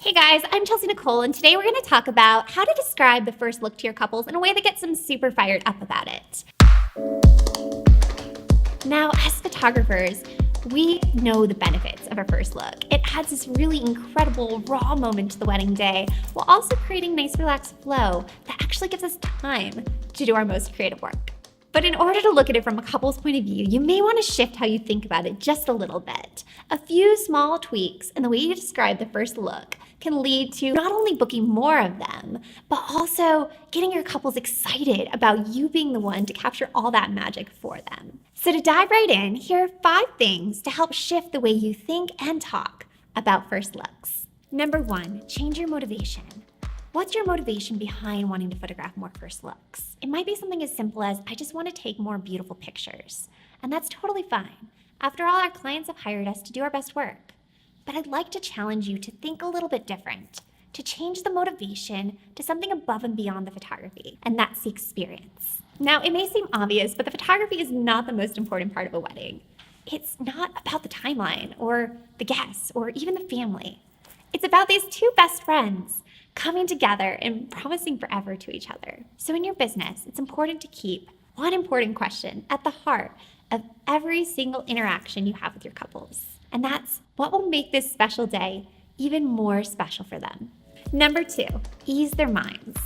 Hey guys, I'm Chelsea Nicole, and today we're going to talk about how to describe the first look to your couples in a way that gets them super fired up about it. Now, as photographers, we know the benefits of a first look. It adds this really incredible raw moment to the wedding day, while also creating nice relaxed flow that actually gives us time to do our most creative work. But in order to look at it from a couple's point of view, you may want to shift how you think about it just a little bit. A few small tweaks in the way you describe the first look can lead to not only booking more of them, but also getting your couples excited about you being the one to capture all that magic for them. So to dive right in, here are 5 things to help shift the way you think and talk about first looks. Number 1, change your motivation. What's your motivation behind wanting to photograph more first looks? It might be something as simple as, I just want to take more beautiful pictures. And that's totally fine. After all, our clients have hired us to do our best work. But I'd like to challenge you to think a little bit different, to change the motivation to something above and beyond the photography, and that's the experience. Now, it may seem obvious, but the photography is not the most important part of a wedding. It's not about the timeline, or the guests, or even the family. It's about these 2 best friends coming together and promising forever to each other. So in your business, it's important to keep one important question at the heart of every single interaction you have with your couples. And that's, what will make this special day even more special for them? Number 2, ease their minds.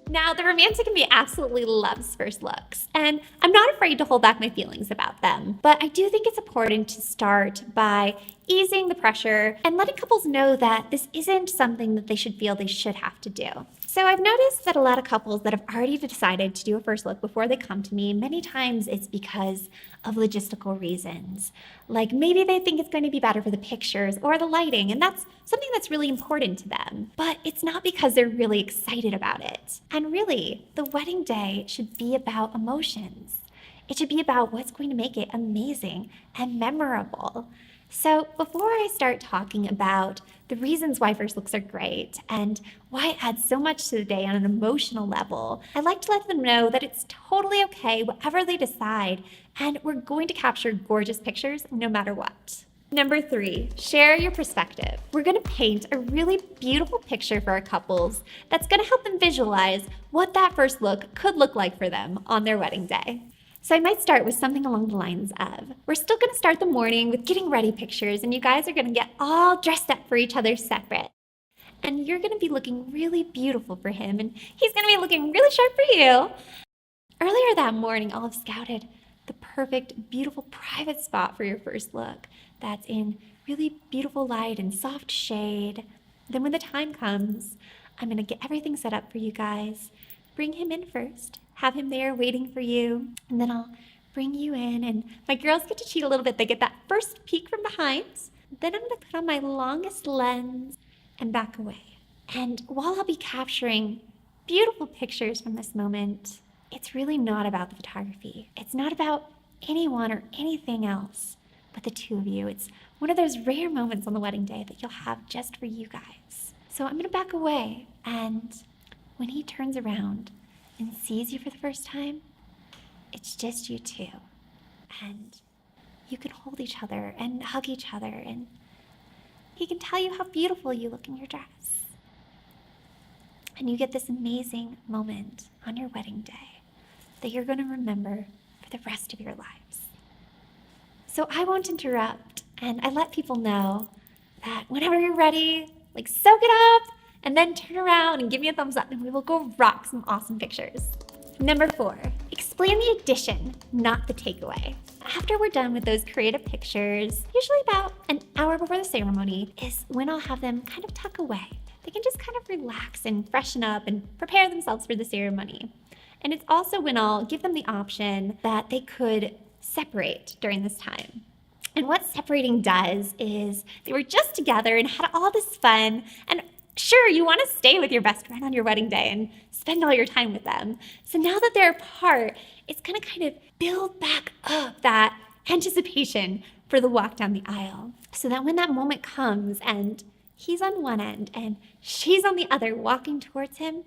Now, the romantic in me absolutely loves first looks, and I'm not afraid to hold back my feelings about them. But I do think it's important to start by easing the pressure and letting couples know that this isn't something that they should feel they should have to do. So I've noticed that a lot of couples that have already decided to do a first look before they come to me, many times it's because of logistical reasons. Like maybe they think it's going to be better for the pictures or the lighting, and that's something that's really important to them. But it's not because they're really excited about it. And really, the wedding day should be about emotions. It should be about what's going to make it amazing and memorable. So before I start talking about the reasons why first looks are great and why it adds so much to the day on an emotional level, I'd like to let them know that it's totally okay, whatever they decide, and we're going to capture gorgeous pictures no matter what. Number 3, share your perspective. We're going to paint a really beautiful picture for our couples that's going to help them visualize what that first look could look like for them on their wedding day. So I might start with something along the lines of, we're still going to start the morning with getting ready pictures, and you guys are going to get all dressed up for each other separate. And you're going to be looking really beautiful for him, and he's going to be looking really sharp for you. Earlier that morning, I'll have scouted the perfect, beautiful private spot for your first look that's in really beautiful light and soft shade. Then when the time comes, I'm going to get everything set up for you guys. Bring him in first, have him there waiting for you, and then I'll bring you in, and my girls get to cheat a little bit. They get that first peek from behind. Then I'm going to put on my longest lens and back away. And while I'll be capturing beautiful pictures from this moment, it's really not about the photography. It's not about anyone or anything else but the 2 of you. It's one of those rare moments on the wedding day that you'll have just for you guys. So I'm going to back away, and when he turns around and sees you for the first time, it's just you 2. And you can hold each other and hug each other, and he can tell you how beautiful you look in your dress. And you get this amazing moment on your wedding day that you're going to remember for the rest of your lives. So I won't interrupt, and I let people know that whenever you're ready, soak it up, and then turn around and give me a thumbs up, and we will go rock some awesome pictures. Number 4, explain the addition, not the takeaway. After we're done with those creative pictures, usually about an hour before the ceremony, is when I'll have them kind of tuck away. They can just kind of relax and freshen up and prepare themselves for the ceremony. And it's also when I'll give them the option that they could separate during this time. And what separating does is they were just together and had all this fun, and sure, you want to stay with your best friend on your wedding day and spend all your time with them. So now that they're apart, it's going to kind of build back up that anticipation for the walk down the aisle. So that when that moment comes and he's on one end and she's on the other walking towards him,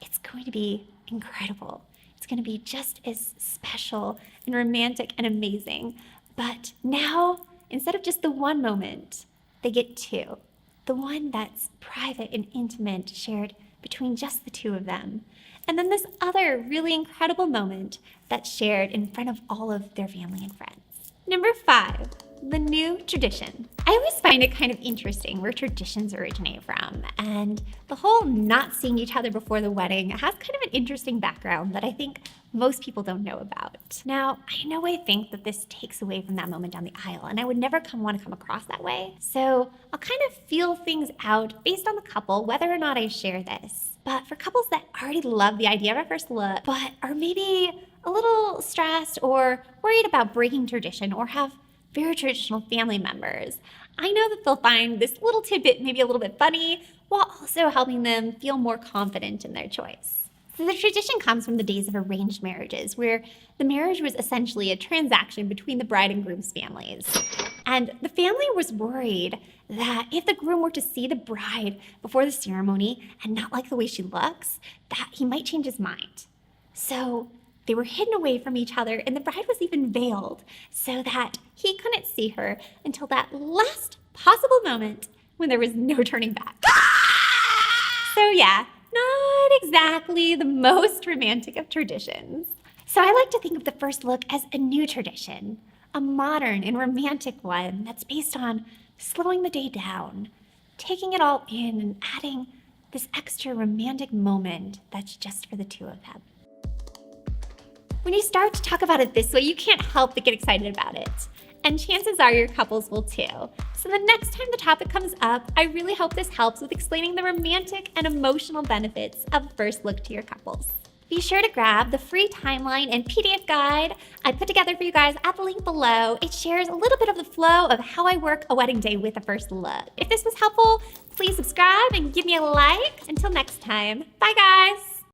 it's going to be incredible. It's going to be just as special and romantic and amazing. But now, instead of just the one moment, they get 2. the one that's private and intimate, shared between just the two of them. And then this other really incredible moment that's shared in front of all of their family and friends. Number 5, the new tradition. I always find it kind of interesting where traditions originate from, and the whole not seeing each other before the wedding has kind of an interesting background that I think most people don't know about. Now, I think that this takes away from that moment down the aisle, and I would never want to come across that way. So I'll kind of feel things out based on the couple, whether or not I share this. But for couples that already love the idea of a first look, but are maybe a little stressed or worried about breaking tradition or have very traditional family members, I know that they'll find this little tidbit maybe a little bit funny while also helping them feel more confident in their choice. So the tradition comes from the days of arranged marriages, where the marriage was essentially a transaction between the bride and groom's families. And the family was worried that if the groom were to see the bride before the ceremony and not like the way she looks, that he might change his mind. So they were hidden away from each other, and the bride was even veiled so that he couldn't see her until that last possible moment when there was no turning back. So yeah, not exactly the most romantic of traditions. So I like to think of the first look as a new tradition, a modern and romantic one that's based on slowing the day down, taking it all in and adding this extra romantic moment that's just for the two of them. When you start to talk about it this way, you can't help but get excited about it. And chances are your couples will too. So the next time the topic comes up, I really hope this helps with explaining the romantic and emotional benefits of a first look to your couples. Be sure to grab the free timeline and PDF guide I put together for you guys at the link below. It shares a little bit of the flow of how I work a wedding day with a first look. If this was helpful, please subscribe and give me a like. Until next time, bye guys!